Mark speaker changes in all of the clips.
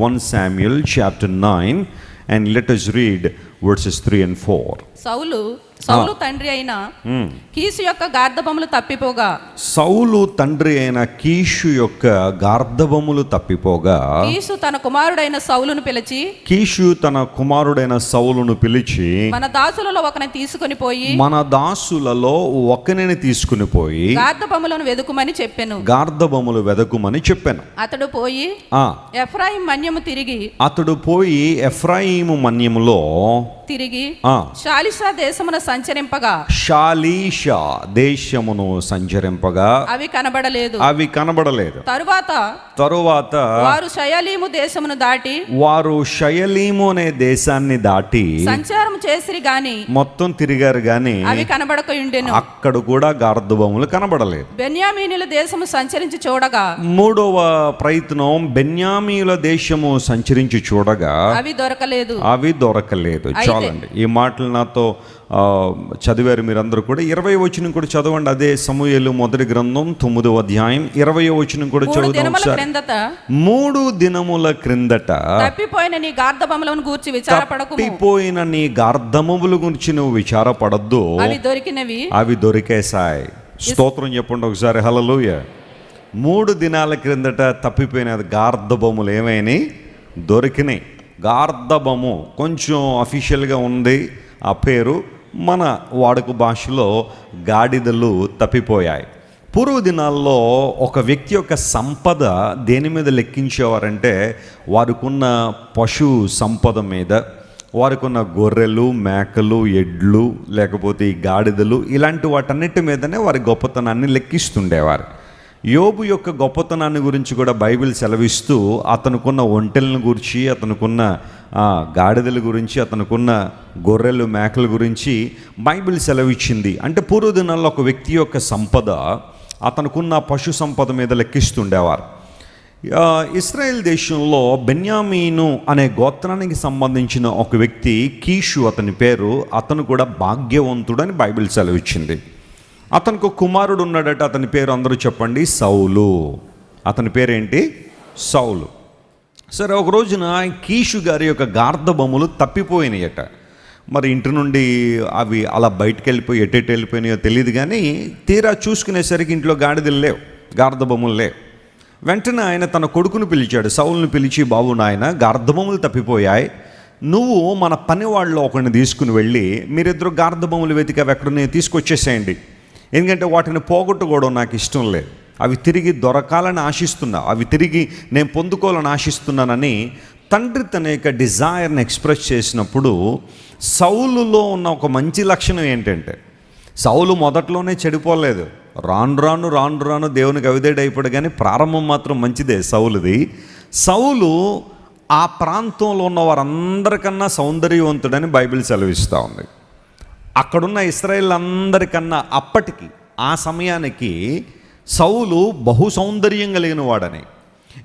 Speaker 1: 1 Samuel chapter 9 and let us read verses 3 and 4.
Speaker 2: సౌలు తండ్రి అయిన keys యొక్క గార్ధబములు తప్పిపోగా,
Speaker 1: సౌలు తండ్రి అయిన కీషు యొక్క గార్ధబములు తప్పిపోగా,
Speaker 2: కీసు తన కుమారుడైన సౌలును పిలిచి మన దాసులలో ఒకరిని తీసుకుని పోయి గార్ధబములను వెదుకుమని చెప్పెను. అతడు పోయి
Speaker 1: ఎఫ్రాయిము మన్యములో
Speaker 2: తిరిగి షాలిషా దేశమును సంచరింపగా అవి కనబడలేదు. తరువాత వారు షయలీము అనే దేశాన్ని దాటి సంచారం చేసిరి గాని, మొత్తం తిరిగారు గాని అవి కనబడకయుండెను. అక్కడ కూడా గార్ధబములు కనబడలేదు. బెన్యామీనుల దేశము సంచరించి చూడగా, మూడవ ప్రయత్నం బెన్యామీనుల దేశము సంచరించి చూడగా అవి దొరకలేదు. చాలండి, ఈ మాటలు నాతో చదివారు మీరందరూ కూడా. 20వ వచనం కూడా చదవండి. అదే సమూయేలు మొదటి గ్రంథం 9వ అధ్యాయం 20వ వచనం కూడా చదువుదాం. 3 దినముల క్రిందట తప్పిపోయిన నీ గార్ధబములను గురించి నువ్వు విచారపడద్దు, అవి దొరికేశాయి. స్తోత్రం చెప్పండి ఒకసారి, హల్లెలూయా. 3 దినాల క్రిందట తప్పిపోయిన గార్ధబములు ఏమైనాయి? దొరికినాయి. గార్ధబము కొంచెం అఫీషియల్గా ఉంది ఆ పేరు, మన వాడుక భాషలో గాడిదలు తప్పిపోయాయి. పూర్వ దినాల్లో ఒక వ్యక్తి యొక్క సంపద దేని మీద లెక్కించేవారంటే వారికున్న పశు సంపద మీద, వారికున్న గొర్రెలు, మేకలు, ఎడ్లు, లేకపోతే ఈ గాడిదలు, ఇలాంటి వాటన్నిటి మీదనే వారి గొప్పతనాన్ని లెక్కిస్తుండేవారు. యోబు యొక్క గొప్పతనాన్ని గురించి కూడా బైబిల్ సెలవిస్తూ అతనుకున్న ఒంటెలను గురించి, అతనుకున్న గాడిదల గురించి, అతనుకున్న గొర్రెలు, మేకల గురించి బైబిల్ సెలవిచ్చింది. అంటే పూర్వదినాల్లో ఒక వ్యక్తి యొక్క సంపద అతనుకున్న పశు సంపద మీద లెక్కిస్తుండేవారు. ఇశ్రాయేల్ దేశంలో బెన్యామీను అనే గోత్రానికి సంబంధించిన ఒక వ్యక్తి కీషు అతని పేరు. అతను కూడా భాగ్యవంతుడని బైబిల్ సెలవిచ్చింది. అతనికి ఒక కుమారుడు ఉన్నాడట. అతని పేరు అందరూ చెప్పండి, సౌలు. అతని పేరేంటి? సౌలు. సరే, ఒక రోజున కీషు గారి యొక్క గార్ధబములు తప్పిపోయినాయట. మరి ఇంటి నుండి అవి అలా బయటకు వెళ్ళిపోయినాయో తెలియదు, కానీ తీరా చూసుకునేసరికి ఇంట్లో గాడిదలు లేవు, గార్ధబములు లేవు. వెంటనే ఆయన తన కొడుకును పిలిచాడు, సౌలుని పిలిచి, బాబు నాయన, గార్ధబములు తప్పిపోయాయి, నువ్వు మన పని వాళ్ళు ఒకరిని తీసుకుని వెళ్ళి మీరిద్దరు గార్ధబములు వెతికి ఎక్కడనే తీసుకొచ్చేసేయండి, ఎందుకంటే వాటిని పోగొట్టుకోవడం నాకు ఇష్టం లేదు, అవి తిరిగి దొరకాలని ఆశిస్తున్నా, అవి తిరిగి నేను పొందుకోవాలని ఆశిస్తున్నానని తండ్రి తన యొక్క డిజైర్ని ఎక్స్ప్రెస్ చేసినప్పుడు సౌలులో ఉన్న ఒక మంచి లక్షణం ఏంటంటే, సౌలు మొదట్లోనే చెడిపోలేదు, రాను రాను దేవునికి అవిధేయుడైపోయాడు, కానీ ప్రారంభం మాత్రం మంచిదే సౌలుది. సౌలు ఆ ప్రాంతంలో ఉన్న వారందరికన్నా సౌందర్యవంతుడని బైబిల్ సెలవిస్తూ ఉంది. అక్కడున్న ఇశ్రాయేల్ అందరికన్నా అప్పటికి ఆ సమయానికి సౌలు బహు సౌందర్యం కలిగిన వాడని.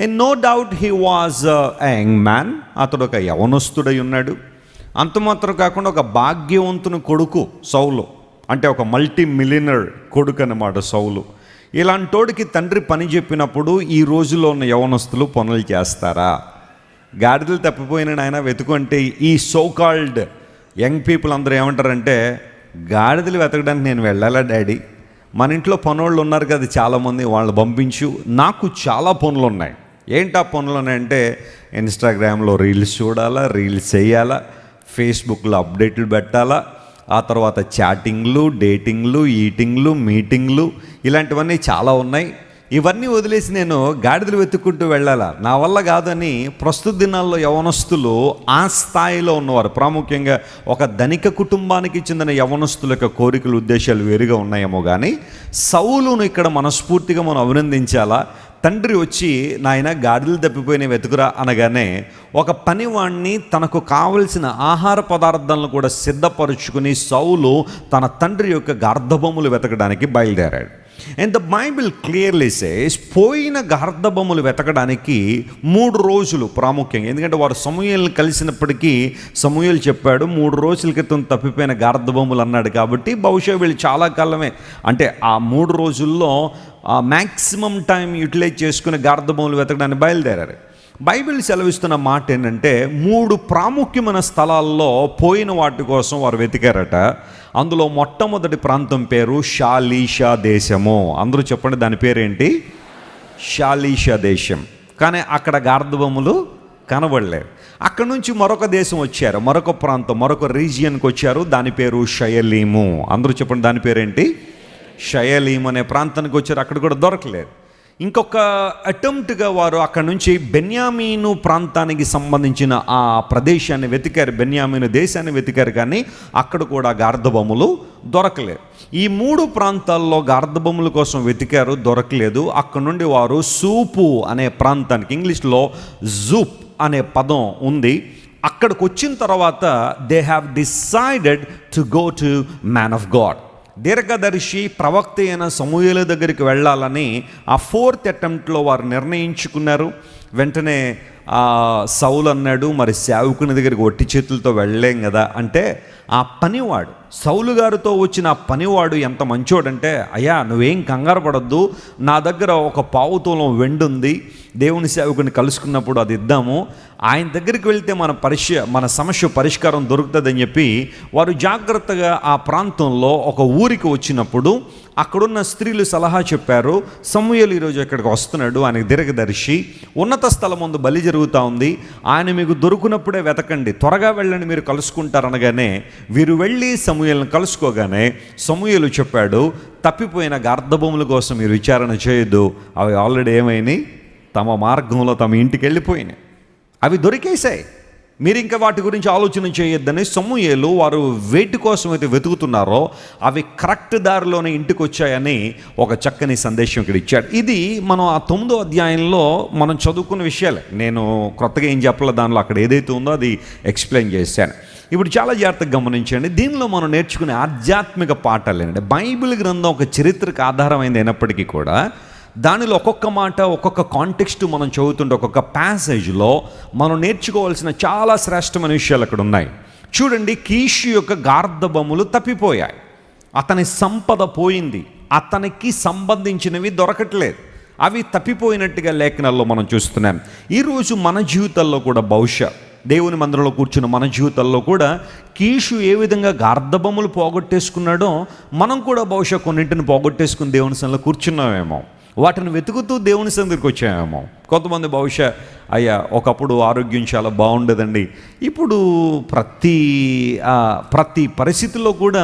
Speaker 2: And no doubt he was a young man. అతడు ఒక యవనస్తుడై ఉన్నాడు. అంత మాత్రం కాకుండా ఒక భాగ్యవంతుని కొడుకు సౌలు, అంటే ఒక మల్టీ మిలియనర్ కొడుకు అన్నమాట సౌలు. ఇలాంటోడికి తండ్రి పని చెప్పినప్పుడు ఈ రోజులో ఉన్న యవనస్తులు పనులు చేస్తారా? గాడిదలు తప్పిపోయిన ఆయన వెతుకు అంటే ఈ సోకాల్డ్ యంగ్ పీపుల్ అందరూ ఏమంటారంటే, గాడిదలు వెతకడానికి నేను వెళ్ళాలా డాడీ, మన ఇంట్లో పనులు ఉన్నారు కదా చాలామంది, వాళ్ళు పంపించు, నాకు చాలా పనులు ఉన్నాయి. ఏంటి ఆ పనులు ఉన్నాయంటే, ఇన్స్టాగ్రామ్లో రీల్స్ చూడాలా, రీల్స్ చేయాలా, ఫేస్బుక్లో అప్డేట్లు పెట్టాలా, ఆ తర్వాత చాటింగ్లు, డేటింగ్లు, ఈటింగ్లు, మీటింగ్లు, ఇలాంటివన్నీ చాలా ఉన్నాయి. ఇవన్నీ వదిలేసి నేను గాడిదలు వెతుక్కుంటూ వెళ్ళాలా, నా వల్ల కాదని ప్రస్తుత దినాల్లో యవనస్తులు ఆ స్థాయిలో ఉన్నవారు, ప్రాముఖ్యంగా ఒక ధనిక కుటుంబానికి చెందిన యవనస్తుల యొక్క కోరికలు, ఉద్దేశాలు వేరుగా ఉన్నాయేమో, కానీ సౌలును ఇక్కడ మనస్ఫూర్తిగా మనం అభినందించాలా. తండ్రి వచ్చి, నాయన గాడిదలు తప్పిపోయిన వెతుకురా అనగానే ఒక పనివాణ్ణి తనకు కావలసిన ఆహార పదార్థాలను కూడా సిద్ధపరుచుకుని సౌలు తన తండ్రి యొక్క గార్ధబములు వెతకడానికి బయలుదేరాడు. And the Bible clearly says, పోయిన గార్ధబములు వెతకడానికి 3 రోజులు ప్రాముఖ్యంగా, ఎందుకంటే వారు సమూయేలుని కలిసినప్పటికీ సమూయేలు చెప్పాడు 3 రోజుల క్రితం తప్పిపోయిన గార్ధబములు అన్నాడు, కాబట్టి బహుశా వీళ్ళు చాలా కాలమే, అంటే ఆ 3 రోజుల్లో మ్యాక్సిమం టైం యూటిలైజ్ చేసుకుని గార్ధబములు వెతకడానికి బయలుదేరారు. బైబిల్ సెలవిస్తున్న మాట ఏంటంటే 3 ప్రాముఖ్యమైన స్థలాల్లో పోయిన వాటి కోసం వారు వెతికారట. అందులో మొట్టమొదటి ప్రాంతం పేరు షాలీషా దేశము. అందరూ చెప్పండి, దాని పేరేంటి? షాలీషా దేశం. కానీ అక్కడ గార్ధబొమ్మలు కనబడలేదు. అక్కడ నుంచి మరొక దేశం వచ్చారు, మరొక ప్రాంతం, మరొక రీజియన్కి వచ్చారు. దాని పేరు షయలీము. అందరూ చెప్పండి, దాని పేరేంటి? షయలీము అనే ప్రాంతానికి వచ్చారు. అక్కడ కూడా దొరకలేదు. ఇంకొక అటెంప్ట్గా వారు అక్కడ నుంచి బెన్యామీను ప్రాంతానికి సంబంధించిన ఆ ప్రదేశాన్ని వెతికారు, బెన్యామీను దేశాన్ని వెతికారు, కానీ అక్కడ కూడా గార్ధబొమ్మలు దొరకలేదు. ఈ 3 ప్రాంతాల్లో గార్ధబొమ్మల కోసం వెతికారు, దొరకలేదు. అక్కడ నుండి వారు సూపు అనే ప్రాంతానికి, ఇంగ్లీష్లో జూప్ అనే పదం ఉంది, అక్కడికి వచ్చిన తర్వాత they have decided to go to man of God. దీర్ఘదర్శి ప్రవక్త అయిన సమూయేలు దగ్గరికి వెళ్ళాలని ఆ 4th అటెంప్ట్లో వారు నిర్ణయించుకున్నారు. వెంటనే సౌలు అన్నాడు, మరి సేవకుని దగ్గరికి ఒట్టి చేతులతో వెళ్ళలేం కదా అంటే, ఆ పనివాడు, సౌలు గారితో వచ్చిన ఆ పనివాడు ఎంత మంచోడంటే, అయ్యా నువ్వేం కంగారు పడద్దు, నా దగ్గర ఒక పావుతోలం వెండి ఉంది, దేవుని సేవకుని కలుసుకున్నప్పుడు అది ఇద్దాము, ఆయన దగ్గరికి వెళ్తే మన సమస్య పరిష్కారం దొరుకుతుందని చెప్పి వారు జాగ్రత్తగా ఆ ప్రాంతంలో ఒక ఊరికి వచ్చినప్పుడు అక్కడున్న స్త్రీలు సలహా చెప్పారు, సమూయేలు ఈరోజు ఇక్కడికి వస్తున్నాడు, ఆయనకు దీర్ఘదర్శి, ఉన్నత స్థలం ముందు బలి జరుగుతూ ఉంది, ఆయన మీకు దొరికినప్పుడే వెతకండి, త్వరగా వెళ్ళండి, మీరు కలుసుకుంటారనగానే వీరు వెళ్ళి సమూయేలును కలుసుకోగానే సమూయేలు చెప్పాడు, తప్పిపోయిన గార్ధబొమ్మల కోసం మీరు విచారణ చేయొద్దు, అవి ఆల్రెడీ ఏమైనాయి, తమ మార్గంలో తమ ఇంటికి వెళ్ళిపోయినాయి, అవి దొరికేశాయి, మీరు ఇంకా వాటి గురించి ఆలోచన చేయొద్దని సమూయేలు వారు వేటి కోసం అయితే వెతుకుతున్నారో అవి కరెక్ట్ దారిలోనే ఇంటికి వచ్చాయని ఒక చక్కని సందేశం ఇక్కడ ఇచ్చాడు. ఇది మనం ఆ 9వ అధ్యాయంలో మనం చదువుకున్న విషయాలే, నేను కొత్తగా ఏం చెప్పలేదు, దానిలో అక్కడ ఏదైతే ఉందో అది ఎక్స్ప్లెయిన్ చేశాను. ఇప్పుడు చాలా జాగ్రత్తగా గమనించండి, దీనిలో మనం నేర్చుకునే ఆధ్యాత్మిక పాఠాలు ఏంటంటే, బైబిల్ గ్రంథం ఒక చరిత్రకు ఆధారమైంది అయినప్పటికీ కూడా దానిలో ఒక్కొక్క మాట, ఒక్కొక్క కాంటెక్స్ట్ మనం చదువుతుంటే ఒక్కొక్క ప్యాసేజ్లో మనం నేర్చుకోవాల్సిన చాలా శ్రేష్టమైన విషయాలు అక్కడ ఉన్నాయి. చూడండి, కీషు యొక్క గార్ధబొమ్మలు తప్పిపోయాయి, అతని సంపద పోయింది, అతనికి సంబంధించినవి దొరకట్లేదు, అవి తప్పిపోయినట్టుగా లేఖనాల్లో మనం చూస్తున్నాం. ఈరోజు మన జీవితాల్లో కూడా, బహుశా దేవుని మందిరంలో కూర్చున్న మన జీవితాల్లో కూడా కీషు ఏ విధంగా గార్ధబొమ్మలు పోగొట్టేసుకున్నాడో మనం కూడా బహుశా కొన్నింటిని పోగొట్టేసుకుని దేవుని సన్నిధిలో కూర్చున్నామేమో, వాటిని వెతుకుతూ దేవుని సన్నిధికి వచ్చామేమో. కొంతమంది బహుశా, అయ్యా ఒకప్పుడు ఆరోగ్యం చాలా బాగుండేదండి, ఇప్పుడు ప్రతి పరిస్థితుల్లో కూడా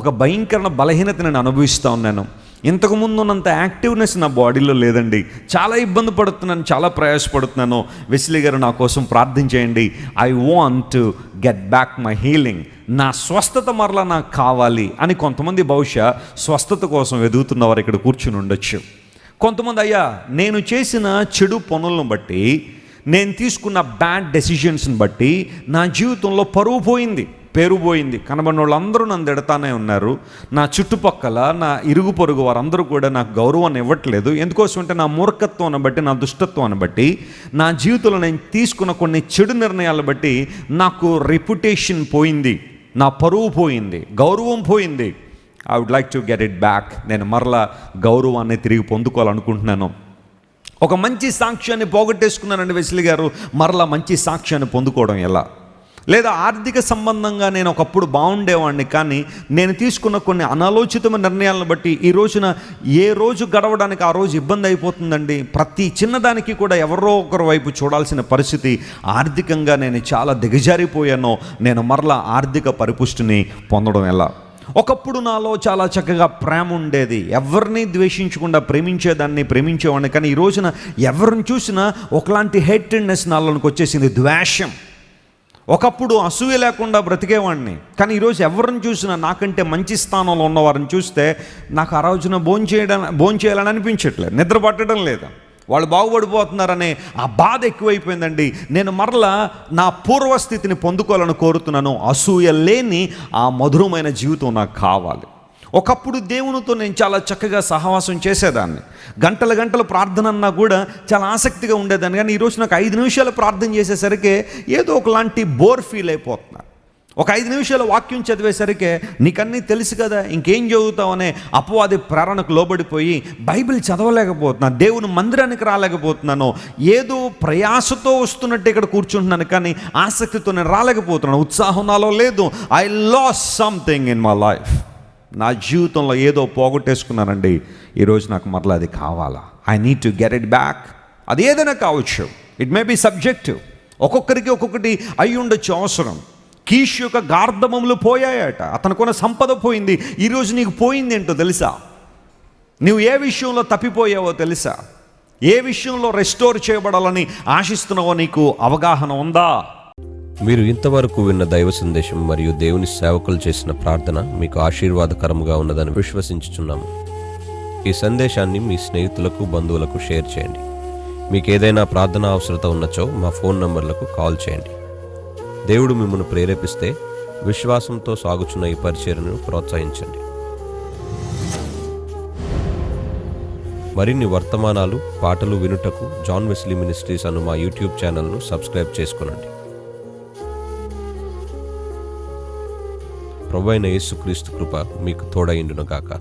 Speaker 2: ఒక భయంకర బలహీనత నేను అనుభవిస్తూ ఉన్నాను, ఇంతకుముందు ఉన్నంత యాక్టివ్నెస్ నా బాడీలో లేదండి, చాలా ఇబ్బంది పడుతున్నాను, చాలా ప్రయాసపడుతున్నాను, వెస్లీ గారు నా కోసం ప్రార్థన చేయండి, I want to get back my healing, నా స్వస్థత మరలా నాకు కావాలి అని కొంతమంది బహుశా స్వస్థత కోసం వెతుకుతున్నవారు ఇక్కడ కూర్చుని ఉండొచ్చు. కొంతమంది, అయ్యా నేను చేసిన చెడు పనులను బట్టి, నేను తీసుకున్న బ్యాడ్ డెసిషన్స్ని బట్టి నా జీవితంలో పరువు పోయింది, పేరు పోయింది, కనబడిన వాళ్ళందరూ నన్ను తిడతానే ఉన్నారు, నా చుట్టుపక్కల నా ఇరుగు పొరుగు వారందరూ కూడా నాకు గౌరవాన్ని ఇవ్వట్లేదు, ఎందుకోసం అంటే నా మూర్ఖత్వాన్ని బట్టి, నా దుష్టత్వాన్ని బట్టి, నా జీవితంలో నేను తీసుకున్న కొన్ని చెడు నిర్ణయాలను బట్టి నాకు రెప్యుటేషన్ పోయింది, నా పరువు పోయింది, గౌరవం పోయింది, I would like to get it back, నేను మరలా గౌరవాన్ని తిరిగి పొందుకోవాలనుకుంటున్నాను. ఒక మంచి సాక్ష్యాన్ని పోగొట్టేసుకున్నానండి వెస్లీ గారు, మరలా మంచి సాక్ష్యాన్ని పొందుకోవడం ఎలా? లేదా ఆర్థిక సంబంధంగా నేను ఒకప్పుడు బాగుండేవాడిని, కానీ నేను తీసుకున్న కొన్ని అనాలోచితమైన నిర్ణయాలను బట్టి ఈ రోజున ఏ రోజు గడవడానికి ఆ రోజు ఇబ్బంది అయిపోతుందండి. ప్రతి చిన్నదానికి కూడా ఎవరో ఒకరి వైపు చూడాల్సిన పరిస్థితి, ఆర్థికంగా నేను చాలా దిగజారిపోయానో, నేను మరలా ఆర్థిక పరిపుష్టిని పొందడం ఎలా? ఒకప్పుడు నాలో చాలా చక్కగా ప్రేమ ఉండేది, ఎవరిని ద్వేషించకుండా ప్రేమించేవాడిని, కానీ ఈ రోజున ఎవరిని చూసినా ఒకలాంటి హేటెడ్నెస్ నాలోనికి వచ్చేసింది, ద్వేషం. ఒకప్పుడు అసూయ లేకుండా బ్రతికేవాడిని, కానీ ఈరోజు ఎవరిని చూసినా నాకంటే మంచి స్థానంలో ఉన్నవారిని చూస్తే నాకు ఆ రోజున భోంచేయాలని అనిపించట్లేదు, నిద్ర పట్టడం లేదు, వాళ్ళు బాగుపడిపోతున్నారనే ఆ బాధ ఎక్కువైపోయిందండి. నేను మరలా నా పూర్వస్థితిని పొందుకోవాలని కోరుతున్నాను, అసూయ లేని ఆ మధురమైన జీవితం నాకు కావాలి. ఒకప్పుడు దేవునితో నేను చాలా చక్కగా సహవాసం చేసేదాన్ని, గంటల ప్రార్థన అన్నా కూడా చాలా ఆసక్తిగా ఉండేదాన్ని, కానీ ఈరోజు నాకు 5 నిమిషాలు ప్రార్థన చేసేసరికి ఏదో ఒకలాంటి బోర్ ఫీల్ అయిపోతున్నా. ఒక 5 నిమిషాల వాక్యం చదివేసరికి నీకన్నీ తెలుసు కదా, ఇంకేం చదువుతావనే అపవాది ప్రేరణకు లోబడిపోయి బైబిల్ చదవలేకపోతున్నాను, దేవుని మందిరానికి రాలేకపోతున్నాను, ఏదో ప్రయాసతో వస్తున్నట్టు ఇక్కడ కూర్చుంటున్నాను కానీ ఆసక్తితో నేను రాలేకపోతున్నాను, ఉత్సాహం నాలో లేదు. I lost something in my life. నా జీవితంలో ఏదో పోగొట్టేసుకున్నానండి, ఈరోజు నాకు మరలా అది కావాలా. I need to get it back. అది ఏదైనా కావచ్చు, ఇట్ మే బి సబ్జెక్టివ్. ఒక్కొక్కరికి ఒక్కొక్కటి అయి ఉండొచ్చు అవసరం. కీష్ యొక్క గార్ధమములు పోయాయట, అతనుకున్న సంపద పోయింది. ఈరోజు నీకు పోయింది ఏంటో తెలుసా? నువ్వు ఏ విషయంలో తప్పిపోయావో తెలుసా? ఏ విషయంలో రెస్టోర్ చేయబడాలని ఆశిస్తున్నావో నీకు అవగాహన ఉందా?
Speaker 3: మీరు ఇంతవరకు విన్న దైవ సందేశం మరియు దేవుని సేవకులు చేసిన ప్రార్థన మీకు ఆశీర్వాదకరంగా ఉన్నదని విశ్వసించుచున్నాము. ఈ సందేశాన్ని మీ స్నేహితులకు, బంధువులకు షేర్ చేయండి. మీకు ఏదైనా ప్రార్థన అవసరత ఉన్నచో మా ఫోన్ నంబర్లకు కాల్ చేయండి. దేవుడు మిమ్మల్ని ప్రేరేపిస్తే విశ్వాసంతో సాగుచున్న ఈ పరిచర్యను ప్రోత్సహించండి. మరిన్ని వర్తమానాలు, పాటలు వినుటకు జాన్ వెస్లీ మినిస్ట్రీస్ అను మా యూట్యూబ్ ఛానల్ను సబ్స్క్రైబ్ చేసుకునండి. ప్రభువైన యేసుక్రీస్తు కృప మీకు తోడైండును గాక.